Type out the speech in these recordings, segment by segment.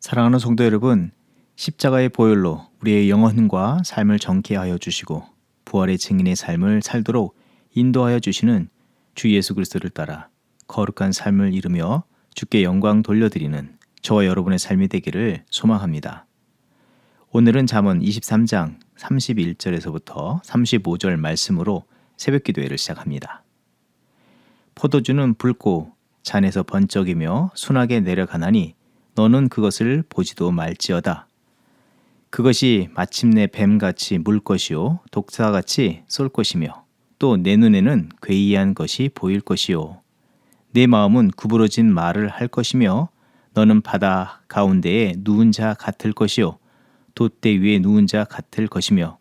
사랑하는 성도 여러분, 십자가의 보혈로 우리의 영혼과 삶을 정케 하여 주시고 부활의 증인의 삶을 살도록 인도하여 주시는 주 예수 그리스도를 따라 거룩한 삶을 이루며 주께 영광 돌려드리는 저와 여러분의 삶이 되기를 소망합니다. 오늘은 잠언 23장 31절에서부터 35절 말씀으로 새벽 기도회를 시작합니다. 포도주는 붉고 잔에서 번쩍이며 순하게 내려가나니 너는 그것을 보지도 말지어다. 그것이 마침내 뱀같이 물 것이요 독사같이 쏠 것이며 또 내 눈에는 괴이한 것이 보일 것이요 내 마음은 구부러진 말을 할 것이며 너는 바다 가운데에 누운 자 같을 것이요 돛대 위에 누운 자 같을 것이며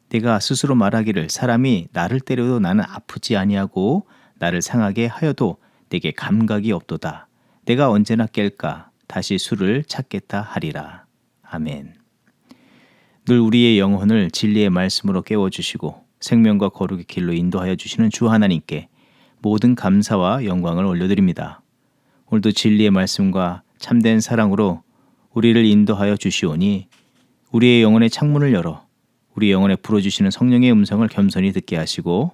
내가 스스로 말하기를 사람이 나를 때려도 나는 아프지 아니하고 나를 상하게 하여도 내게 감각이 없도다. 내가 언제나 깰까 다시 술을 찾겠다 하리라. 아멘. 늘 우리의 영혼을 진리의 말씀으로 깨워주시고 생명과 거룩의 길로 인도하여 주시는 주 하나님께 모든 감사와 영광을 올려드립니다. 오늘도 진리의 말씀과 참된 사랑으로 우리를 인도하여 주시오니 우리의 영혼의 창문을 열어 우리 영혼에 불어주시는 성령의 음성을 겸손히 듣게 하시고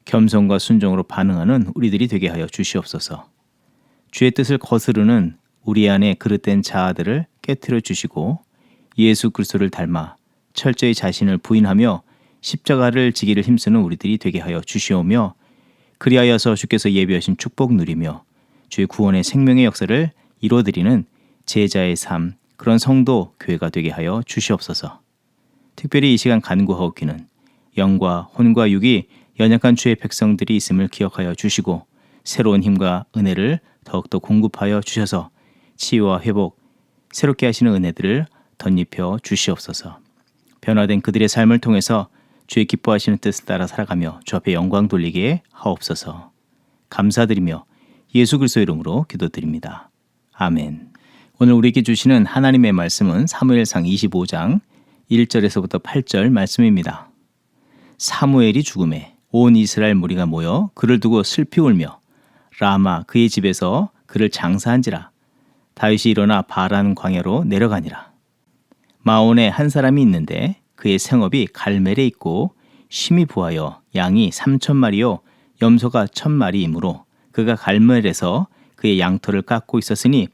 겸손과 순종으로 반응하는 우리들이 되게 하여 주시옵소서. 주의 뜻을 거스르는 우리 안에 그릇된 자아들을 깨트려 주시고 예수 그리스도를 닮아 철저히 자신을 부인하며 십자가를 지기를 힘쓰는 우리들이 되게 하여 주시오며 그리하여서 주께서 예비하신 축복 누리며 주의 구원의 생명의 역사를 이루어드리는 제자의 삶, 그런 성도 교회가 되게 하여 주시옵소서. 특별히 이 시간 간구하옵기는 영과 혼과 육이 연약한 주의 백성들이 있음을 기억하여 주시고 새로운 힘과 은혜를 더욱더 공급하여 주셔서 치유와 회복, 새롭게 하시는 은혜들을 덧입혀 주시옵소서. 변화된 그들의 삶을 통해서 주의 기뻐하시는 뜻을 따라 살아가며 주 앞에 영광 돌리게 하옵소서. 감사드리며 예수 그리스도의 이름으로 기도드립니다. 아멘. 오늘 우리에게 주시는 하나님의 말씀은 사무엘상 25장 1절에서부터 8절 말씀입니다. 사무엘이 죽음에 온 이스라엘 무리가 모여 그를 두고 슬피 울며 라마 그의 집에서 그를 장사한지라. 다윗이 일어나 바란 광야로 내려가니라. 마온에 한 사람이 있는데 그의 생업이 갈멜에 있고 심히 부하여 양이 3,000마리요 염소가 1,000마리이므로 그가 갈멜에서 그의 양털을 깎고 있었으니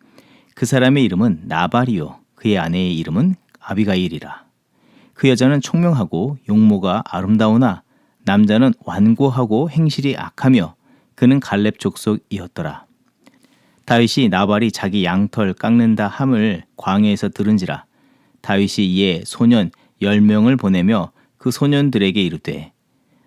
그 사람의 이름은 나발이요 그의 아내의 이름은 아비가일이라. 그 여자는 총명하고 용모가 아름다우나 남자는 완고하고 행실이 악하며 그는 갈렙 족속이었더라. 다윗이 나발이 자기 양털 깎는다 함을 광야에서 들은지라. 다윗이 이에 소년 10명을 보내며 그 소년들에게 이르되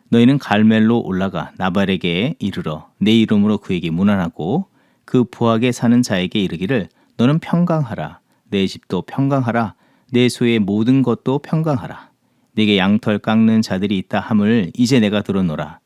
너희는 갈멜로 올라가 나발에게 이르러 내 이름으로 그에게 문안하고 그 부하게 사는 자에게 이르기를 너는 평강하라. 내 집도 평강하라. 내 소의 모든 것도 평강하라. 내게 양털 깎는 자들이 있다 함을 이제 내가 들었노라.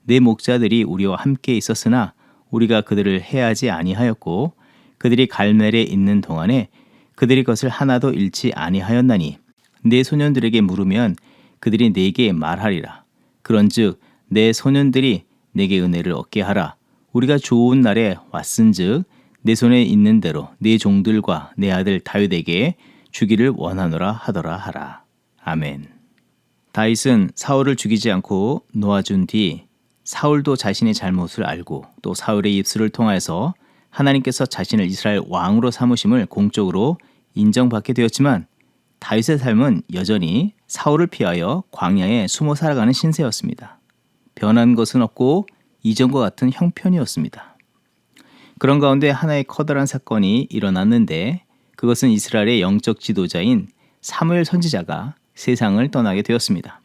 내 목자들이 우리와 함께 있었으나 우리가 그들을 해하지 아니하였고 그들이 갈멜에 있는 동안에 그들이 것을 하나도 잃지 아니하였나니 내 소년들에게 물으면 그들이 내게 말하리라. 그런즉 내 소년들이 내게 은혜를 얻게 하라. 우리가 좋은 날에 왔은즉 내 손에 있는 대로 내 종들과 내 아들 다윗에게 주기를 원하노라 하더라 하라. 아멘. 다윗은 사울을 죽이지 않고 놓아준 뒤 사울도 자신의 잘못을 알고 또 사울의 입술을 통하여서 하나님께서 자신을 이스라엘 왕으로 삼으심을 공적으로 인정받게 되었지만 다윗의 삶은 여전히 사울을 피하여 광야에 숨어 살아가는 신세였습니다. 변한 것은 없고 이전과 같은 형편이었습니다. 그런 가운데 하나의 커다란 사건이 일어났는데 그것은 이스라엘의 영적 지도자인 사무엘 선지자가 세상을 떠나게 되었습니다.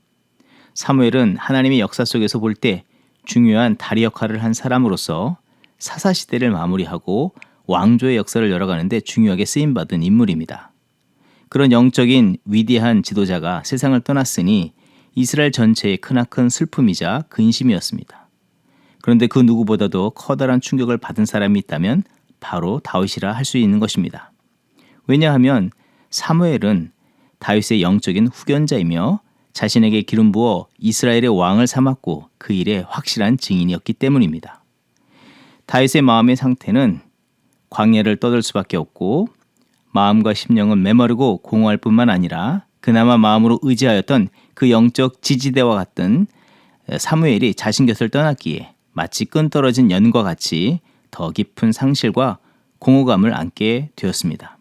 사무엘은 하나님의 역사 속에서 볼 때 중요한 다리 역할을 한 사람으로서 사사시대를 마무리하고 왕조의 역사를 열어가는데 중요하게 쓰임받은 인물입니다. 그런 영적인 위대한 지도자가 세상을 떠났으니 이스라엘 전체의 크나큰 슬픔이자 근심이었습니다. 그런데 그 누구보다도 커다란 충격을 받은 사람이 있다면 바로 다윗이라 할 수 있는 것입니다. 왜냐하면 사무엘은 다윗의 영적인 후견자이며 자신에게 기름 부어 이스라엘의 왕을 삼았고 그 일에 확실한 증인이었기 때문입니다. 다윗의 마음의 상태는 광야를 떠들 수밖에 없고 마음과 심령은 메마르고 공허할 뿐만 아니라 그나마 마음으로 의지하였던 그 영적 지지대와 같은 사무엘이 자신 곁을 떠났기에 마치 끈떨어진 연과 같이 더 깊은 상실과 공허감을 안게 되었습니다.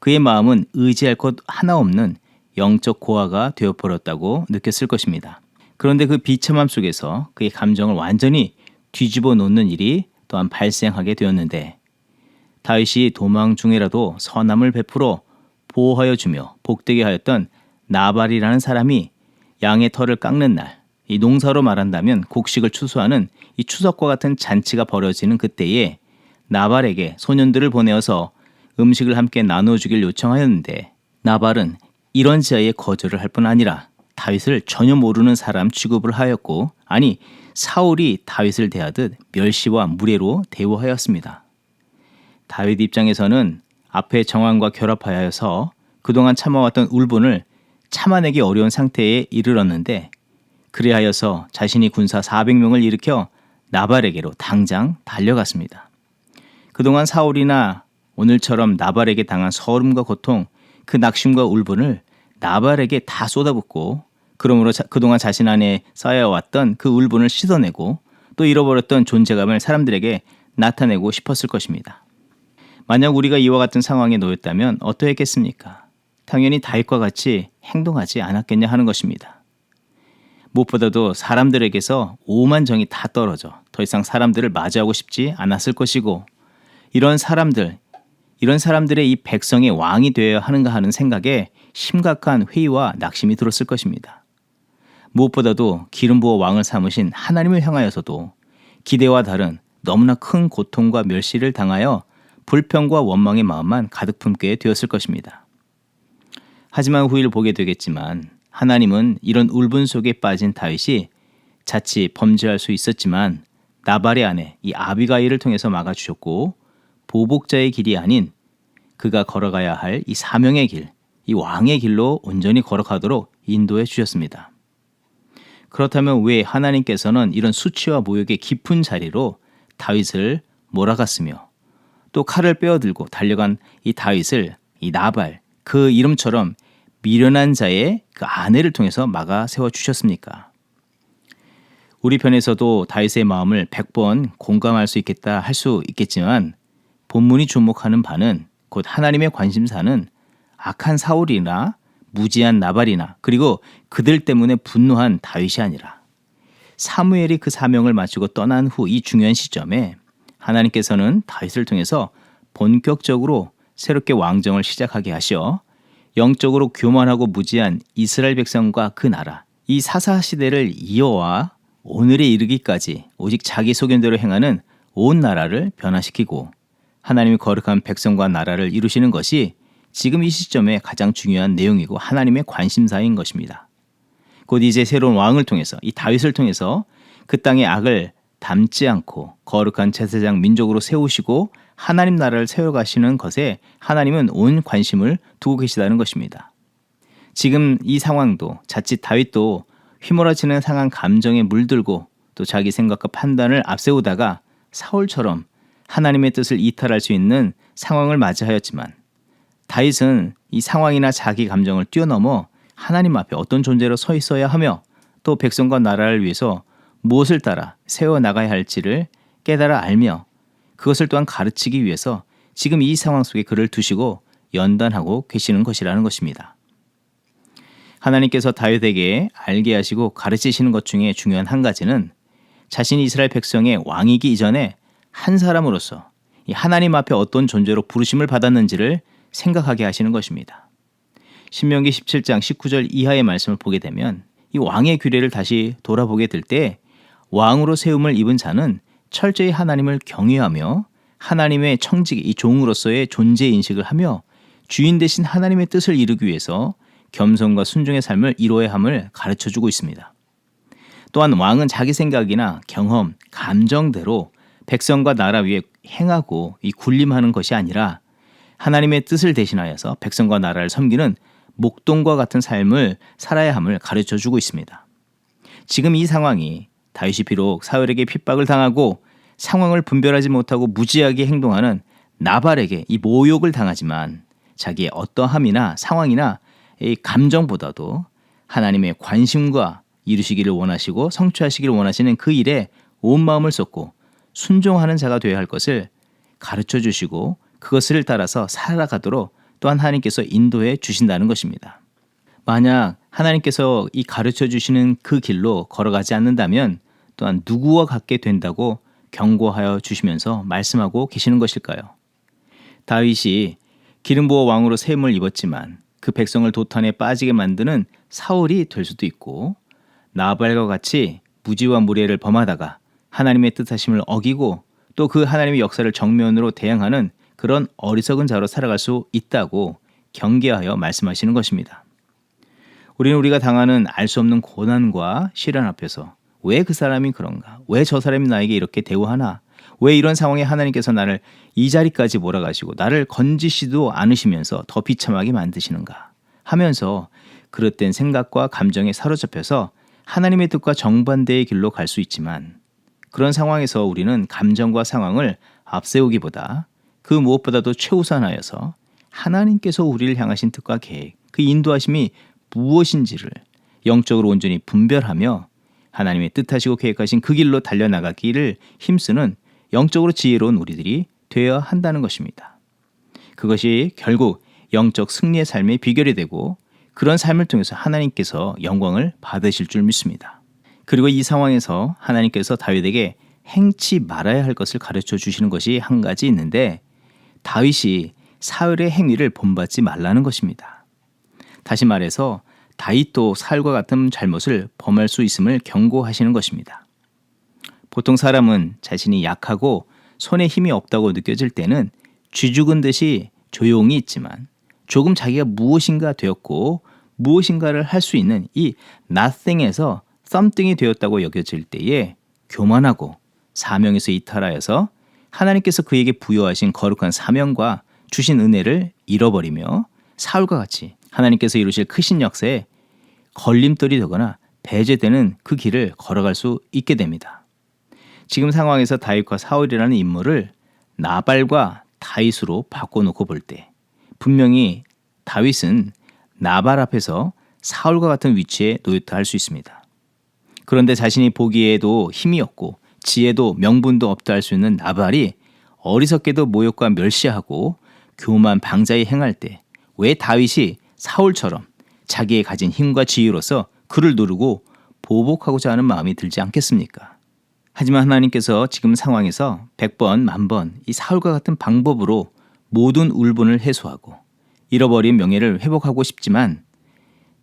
그의 마음은 의지할 것 하나 없는 영적 고아가 되어버렸다고 느꼈을 것입니다. 그런데 그 비참함 속에서 그의 감정을 완전히 뒤집어 놓는 일이 또한 발생하게 되었는데, 다윗이 도망 중에라도 선함을 베풀어 보호하여 주며 복되게 하였던 나발이라는 사람이 양의 털을 깎는 날, 이 농사로 말한다면 곡식을 추수하는 이 추석과 같은 잔치가 벌어지는 그때에 나발에게 소년들을 보내어서 음식을 함께 나눠주길 요청하였는데, 나발은 이런 제의에 거절을 할 뿐 아니라 다윗을 전혀 모르는 사람 취급을 하였고, 아니 사울이 다윗을 대하듯 멸시와 무례로 대우하였습니다. 다윗 입장에서는 앞의 정황과 결합하여서 그동안 참아왔던 울분을 참아내기 어려운 상태에 이르렀는데, 그리하여서 자신이 군사 400명을 일으켜 나발에게로 당장 달려갔습니다. 그동안 사울이나 오늘처럼 나발에게 당한 서름과 고통, 그 낙심과 울분을 나발에게 다 쏟아붓고, 그러므로 그동안 자신 안에 쌓여왔던 그 울분을 씻어내고 또 잃어버렸던 존재감을 사람들에게 나타내고 싶었을 것입니다. 만약 우리가 이와 같은 상황에 놓였다면 어떠했겠습니까? 당연히 다윗과 같이 행동하지 않았겠냐 하는 것입니다. 무엇보다도 사람들에게서 오만 정이 다 떨어져 더 이상 사람들을 맞이하고 싶지 않았을 것이고, 이런 사람들의 이 백성의 왕이 되어야 하는가 하는 생각에 심각한 회의와 낙심이 들었을 것입니다. 무엇보다도 기름 부어 왕을 삼으신 하나님을 향하여서도 기대와 다른 너무나 큰 고통과 멸시를 당하여 불평과 원망의 마음만 가득 품게 되었을 것입니다. 하지만 후일 보게 되겠지만 하나님은 이런 울분 속에 빠진 다윗이 자칫 범죄할 수 있었지만 나발의 아내 이 아비가일을 통해서 막아주셨고, 보복자의 길이 아닌 그가 걸어가야 할 이 사명의 길, 이 왕의 길로 온전히 걸어가도록 인도해 주셨습니다. 그렇다면 왜 하나님께서는 이런 수치와 모욕의 깊은 자리로 다윗을 몰아갔으며, 또 칼을 빼어들고 달려간 이 다윗을 이 나발, 그 이름처럼 미련한 자의 그 아내를 통해서 막아 세워주셨습니까? 우리 편에서도 다윗의 마음을 100번 공감할 수 있겠다 할 수 있겠지만, 본문이 주목하는 바는 곧 하나님의 관심사는 악한 사울이나 무지한 나발이나 그리고 그들 때문에 분노한 다윗이 아니라, 사무엘이 그 사명을 마치고 떠난 후 이 중요한 시점에 하나님께서는 다윗을 통해서 본격적으로 새롭게 왕정을 시작하게 하시어 영적으로 교만하고 무지한 이스라엘 백성과 그 나라, 이 사사시대를 이어와 오늘에 이르기까지 오직 자기 소견대로 행하는 온 나라를 변화시키고 하나님이 거룩한 백성과 나라를 이루시는 것이 지금 이 시점에 가장 중요한 내용이고 하나님의 관심사인 것입니다. 곧 이제 새로운 왕을 통해서, 이 다윗을 통해서 그 땅의 악을 담지 않고 거룩한 제사장 민족으로 세우시고 하나님 나라를 세워가시는 것에 하나님은 온 관심을 두고 계시다는 것입니다. 지금 이 상황도 자칫 다윗도 휘몰아치는 상한 감정에 물들고 또 자기 생각과 판단을 앞세우다가 사울처럼 하나님의 뜻을 이탈할 수 있는 상황을 맞이하였지만, 다윗은 이 상황이나 자기 감정을 뛰어넘어 하나님 앞에 어떤 존재로 서 있어야 하며 또 백성과 나라를 위해서 무엇을 따라 세워나가야 할지를 깨달아 알며 그것을 또한 가르치기 위해서 지금 이 상황 속에 그를 두시고 연단하고 계시는 것이라는 것입니다. 하나님께서 다윗에게 알게 하시고 가르치시는 것 중에 중요한 한 가지는 자신이 이스라엘 백성의 왕이기 이전에 한 사람으로서 이 하나님 앞에 어떤 존재로 부르심을 받았는지를 생각하게 하시는 것입니다. 신명기 17장 19절 이하의 말씀을 보게 되면 이 왕의 규례를 다시 돌아보게 될 때 왕으로 세움을 입은 자는 철저히 하나님을 경외하며 하나님의 청직, 이 종으로서의 존재 인식을 하며 주인 되신 하나님의 뜻을 이루기 위해서 겸손과 순종의 삶을 이루어야 함을 가르쳐주고 있습니다. 또한 왕은 자기 생각이나 경험, 감정대로 백성과 나라 위에 행하고 이 군림하는 것이 아니라 하나님의 뜻을 대신하여서 백성과 나라를 섬기는 목동과 같은 삶을 살아야 함을 가르쳐주고 있습니다. 지금 이 상황이 다윗이 비록 사울에게 핍박을 당하고 상황을 분별하지 못하고 무지하게 행동하는 나발에게 이 모욕을 당하지만 자기의 어떠함이나 상황이나 이 감정보다도 하나님의 관심과 이루시기를 원하시고 성취하시기를 원하시는 그 일에 온 마음을 쏟고 순종하는 자가 되어야 할 것을 가르쳐 주시고 그것을 따라서 살아가도록 또한 하나님께서 인도해 주신다는 것입니다. 만약 하나님께서 이 가르쳐 주시는 그 길로 걸어가지 않는다면 또한 누구와 같게 된다고 경고하여 주시면서 말씀하고 계시는 것일까요? 다윗이 기름 부어 왕으로 세움을 입었지만 그 백성을 도탄에 빠지게 만드는 사울이 될 수도 있고, 나발과 같이 무지와 무례를 범하다가 하나님의 뜻하심을 어기고 또 그 하나님의 역사를 정면으로 대항하는 그런 어리석은 자로 살아갈 수 있다고 경계하여 말씀하시는 것입니다. 우리는 우리가 당하는 알 수 없는 고난과 시련 앞에서 왜 그 사람이 그런가? 왜 저 사람이 나에게 이렇게 대우하나? 왜 이런 상황에 하나님께서 나를 이 자리까지 몰아가시고 나를 건지시도 않으시면서 더 비참하게 만드시는가? 하면서 그릇된 생각과 감정에 사로잡혀서 하나님의 뜻과 정반대의 길로 갈 수 있지만, 그런 상황에서 우리는 감정과 상황을 앞세우기보다 그 무엇보다도 최우선하여서 하나님께서 우리를 향하신 뜻과 계획, 그 인도하심이 무엇인지를 영적으로 온전히 분별하며 하나님의 뜻하시고 계획하신 그 길로 달려나가기를 힘쓰는 영적으로 지혜로운 우리들이 되어야 한다는 것입니다. 그것이 결국 영적 승리의 삶의 비결이 되고, 그런 삶을 통해서 하나님께서 영광을 받으실 줄 믿습니다. 그리고 이 상황에서 하나님께서 다윗에게 행치 말아야 할 것을 가르쳐 주시는 것이 한 가지 있는데, 다윗이 사울의 행위를 본받지 말라는 것입니다. 다시 말해서 다윗도 사울과 같은 잘못을 범할 수 있음을 경고하시는 것입니다. 보통 사람은 자신이 약하고 손에 힘이 없다고 느껴질 때는 쥐죽은 듯이 조용히 있지만, 조금 자기가 무엇인가 되었고 무엇인가를 할 수 있는 이 nothing에서 something이 되었다고 여겨질 때에 교만하고 사명에서 이탈하여서 하나님께서 그에게 부여하신 거룩한 사명과 주신 은혜를 잃어버리며 사울과 같이 하나님께서 이루실 크신 역사에 걸림돌이 되거나 배제되는 그 길을 걸어갈 수 있게 됩니다. 지금 상황에서 다윗과 사울이라는 인물을 나발과 다윗으로 바꿔놓고 볼 때 분명히 다윗은 나발 앞에서 사울과 같은 위치에 놓였다 할 수 있습니다. 그런데 자신이 보기에도 힘이 없고 지혜도 명분도 없다 할 수 있는 나발이 어리석게도 모욕과 멸시하고 교만 방자에 행할 때 왜 다윗이 사울처럼 자기의 가진 힘과 지혜로서 그를 누르고 보복하고자 하는 마음이 들지 않겠습니까? 하지만 하나님께서 지금 상황에서 100번, 10,000번 이 사울과 같은 방법으로 모든 울분을 해소하고 잃어버린 명예를 회복하고 싶지만,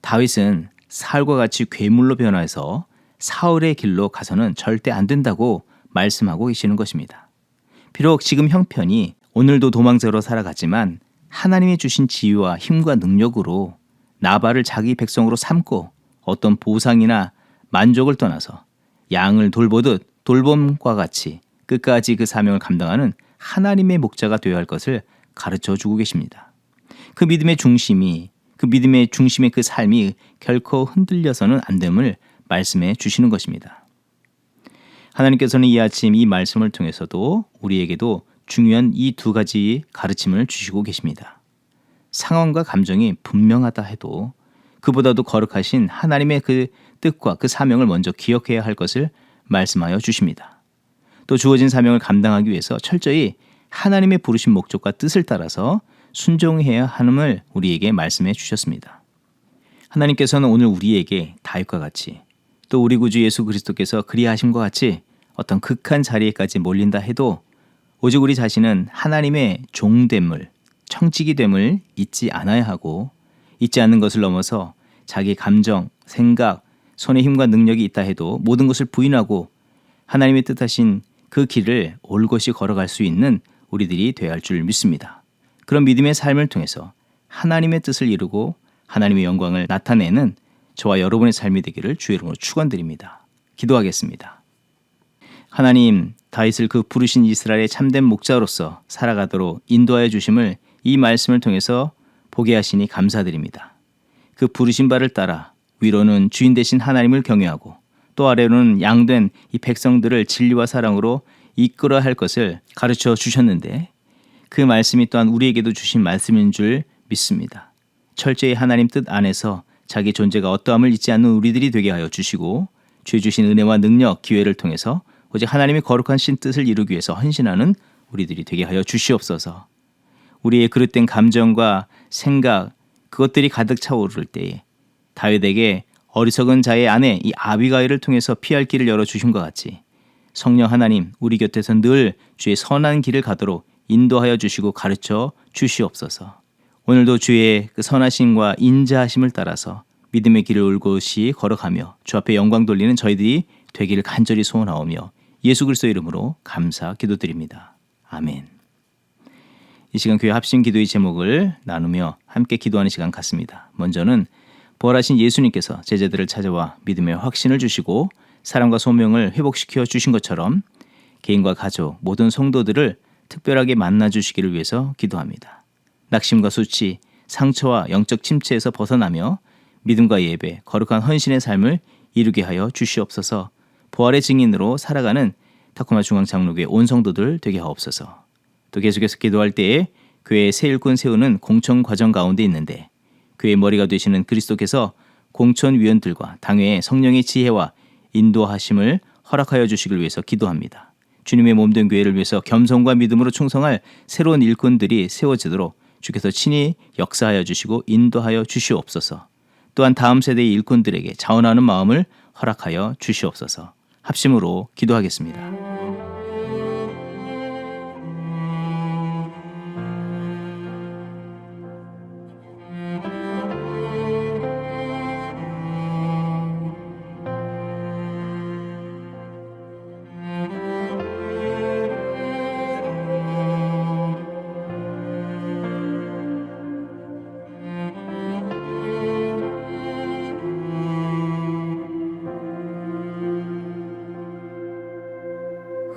다윗은 사울과 같이 괴물로 변화해서 사울의 길로 가서는 절대 안 된다고 말씀하고 계시는 것입니다. 비록 지금 형편이 오늘도 도망자로 살아가지만 하나님이 주신 지혜와 힘과 능력으로 나발을 자기 백성으로 삼고 어떤 보상이나 만족을 떠나서 양을 돌보듯 돌봄과 같이 끝까지 그 사명을 감당하는 하나님의 목자가 되어야 할 것을 가르쳐 주고 계십니다. 그 믿음의 중심의 그 삶이 결코 흔들려서는 안 됨을 말씀해 주시는 것입니다. 하나님께서는 이 아침 이 말씀을 통해서도 우리에게도 중요한 이 두 가지 가르침을 주시고 계십니다. 상황과 감정이 분명하다 해도 그보다도 거룩하신 하나님의 그 뜻과 그 사명을 먼저 기억해야 할 것을 말씀하여 주십니다. 또 주어진 사명을 감당하기 위해서 철저히 하나님의 부르신 목적과 뜻을 따라서 순종해야 함을 우리에게 말씀해 주셨습니다. 하나님께서는 오늘 우리에게 다윗과 같이 또 우리 구주 예수 그리스도께서 그리하심과 같이 어떤 극한 자리에까지 몰린다 해도 오직 우리 자신은 하나님의 종됨을, 청지기 됨을 잊지 않아야 하고, 잊지 않는 것을 넘어서 자기 감정, 생각, 손에 힘과 능력이 있다 해도 모든 것을 부인하고 하나님의 뜻하신 그 길을 올곧이 걸어갈 수 있는 우리들이 되어야 할 줄 믿습니다. 그런 믿음의 삶을 통해서 하나님의 뜻을 이루고 하나님의 영광을 나타내는 저와 여러분의 삶이 되기를 주의 이름으로 축원드립니다. 기도하겠습니다. 하나님, 다윗을 그 부르신 이스라엘의 참된 목자로서 살아가도록 인도하여 주심을 이 말씀을 통해서 보게 하시니 감사드립니다. 그 부르신 바를 따라 위로는 주인 되신 하나님을 경외하고 또 아래로는 양된 이 백성들을 진리와 사랑으로 이끌어야 할 것을 가르쳐 주셨는데, 그 말씀이 또한 우리에게도 주신 말씀인 줄 믿습니다. 철저히 하나님 뜻 안에서 자기 존재가 어떠함을 잊지 않는 우리들이 되게 하여 주시고 주의 주신 은혜와 능력, 기회를 통해서 오직 하나님의 거룩한 신 뜻을 이루기 위해서 헌신하는 우리들이 되게 하여 주시옵소서. 우리의 그릇된 감정과 생각, 그것들이 가득 차오를 때에 다윗에게 어리석은 자의 아내 이 아비가일을 통해서 피할 길을 열어주신 것 같이 성령 하나님 우리 곁에서 늘 주의 선한 길을 가도록 인도하여 주시고 가르쳐 주시옵소서. 오늘도 주의 그 선하심과 인자하심을 따라서 믿음의 길을 올곧이 걸어가며 주 앞에 영광 돌리는 저희들이 되기를 간절히 소원하오며 예수 그리스도 이름으로 감사 기도드립니다. 아멘. 이 시간 교회 합심 기도의 제목을 나누며 함께 기도하는 시간 같습니다. 먼저는 부활하신 예수님께서 제자들을 찾아와 믿음의 확신을 주시고 사랑과 소명을 회복시켜 주신 것처럼 개인과 가족, 모든 성도들을 특별하게 만나 주시기를 위해서 기도합니다. 낙심과 수치, 상처와 영적 침체에서 벗어나며 믿음과 예배, 거룩한 헌신의 삶을 이루게 하여 주시옵소서. 부활의 증인으로 살아가는 타코마 중앙장로교회 온 성도들 되게 하옵소서. 또 계속해서 기도할 때에 교회의 새 일꾼 세우는 공천 과정 가운데 있는데 교회의 머리가 되시는 그리스도께서 공천위원들과 당회의 성령의 지혜와 인도하심을 허락하여 주시길 위해서 기도합니다. 주님의 몸된 교회를 위해서 겸손과 믿음으로 충성할 새로운 일꾼들이 세워지도록 주께서 친히 역사하여 주시고 인도하여 주시옵소서. 또한 다음 세대의 일꾼들에게 자원하는 마음을 허락하여 주시옵소서. 합심으로 기도하겠습니다.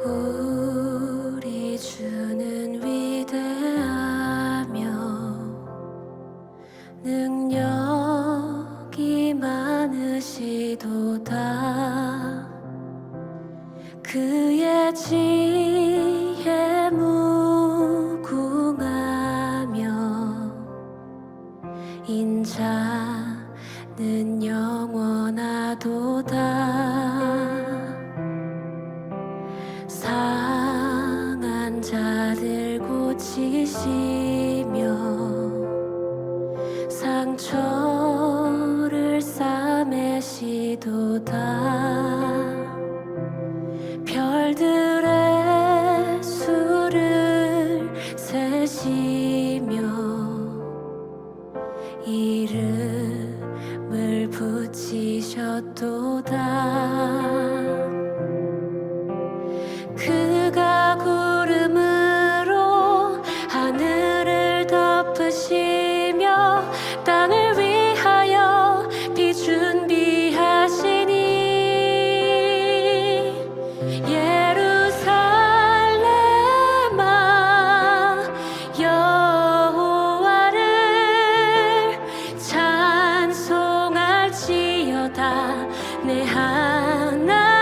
우리 주는 위대하며 능력이 많으시도다. 그의 지혜 무궁하며 인자는 영원하도다. 상한 자들 고치시며 상처를 싸매시도다. 별들의 수를 세시며 이름을 붙이셨도다. 그가 구름으로 하늘을 덮으시며 땅을 위하여 비 준비하시니 예루살렘아 여호와를 찬송할지어다. 내 하나님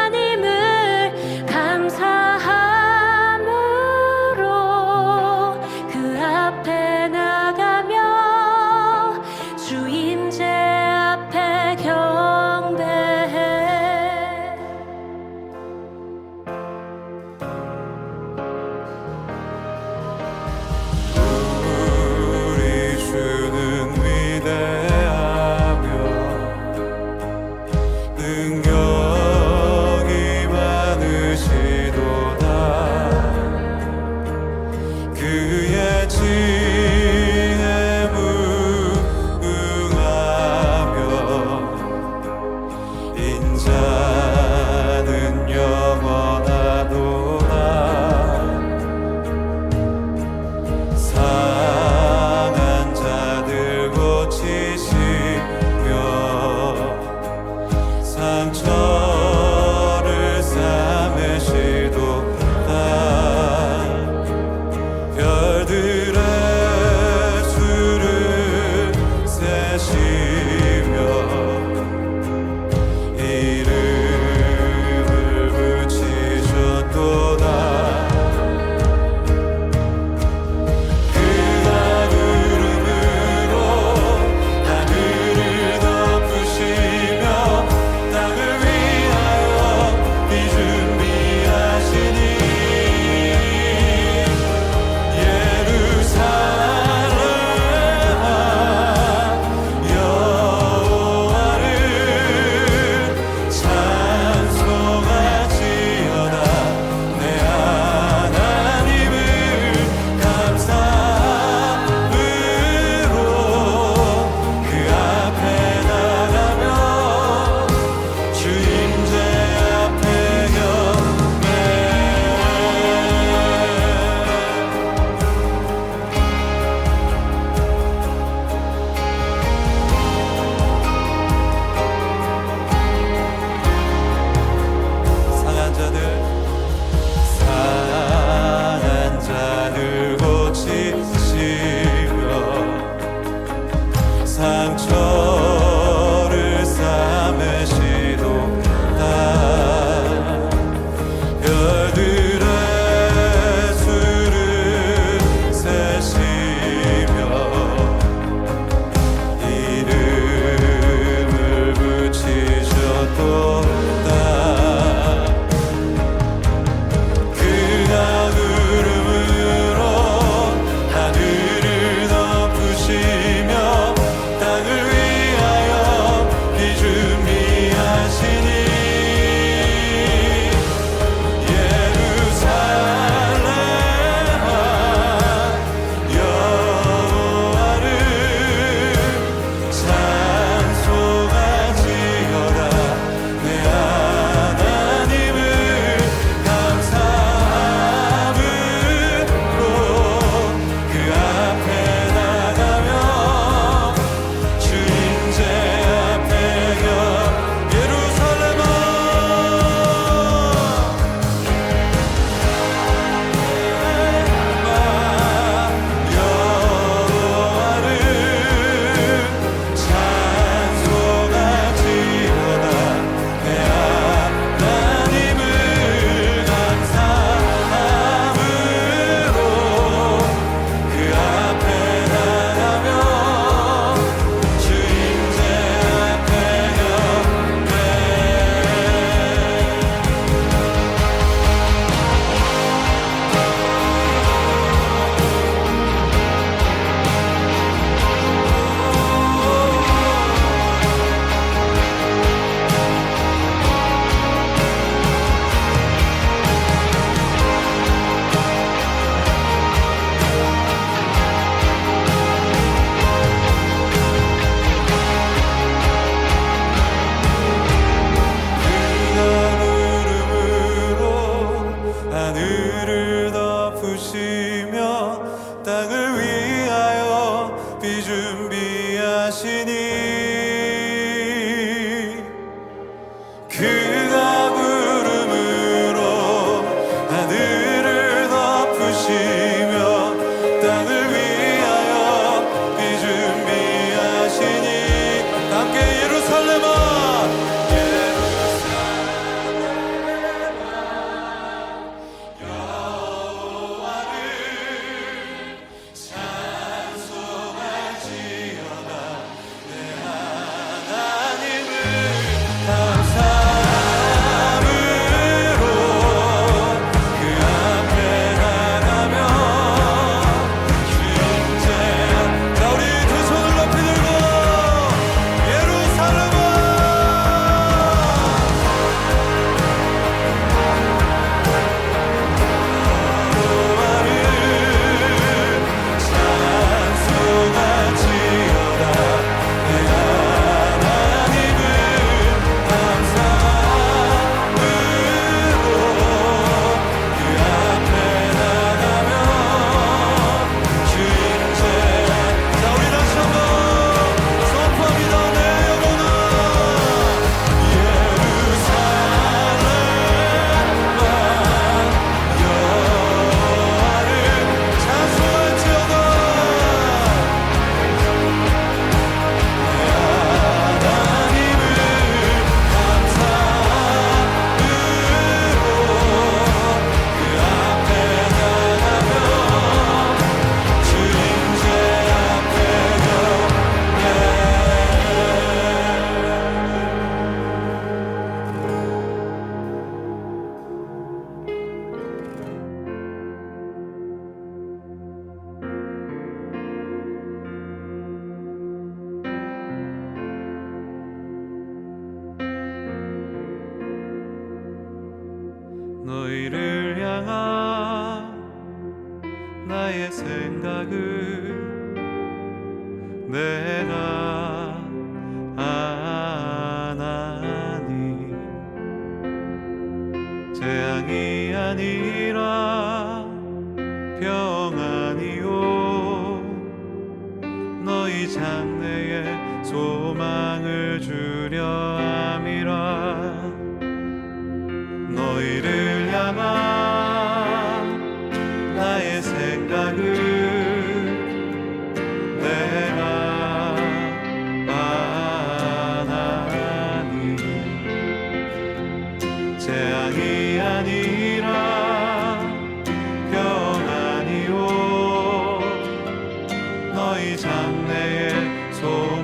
상처를 싸매시도다. 별들의 수를 세시며 이름을 붙이셨도다. 그가 구름으로 하늘을 덮으시며 땅을 위하여 비 준비하시니 예루살렘아 여호와를 찬송하지어라. 내 하나님을 감사함으로 그 앞에 나가며 주인제 앞에 예루살렘아 여호와를 찬송하지어다. 내 하나님을 감사함으로 그 앞에 나가며 주인제 앞에 구름으로 하늘을 덮으시며 땅을 위하여 비 준비하시니 그가 구름으로 하늘을 덮으시며 땅을 위하여 비 준비하시니 함께 예루살렘아 너희를 향한 나의 생각을 내가 아나니 재앙이 아니라 평안이요 너희 장래에 소망을 주려 함이라. 너희를 향한 나의 생각을 내가 장래의 소망을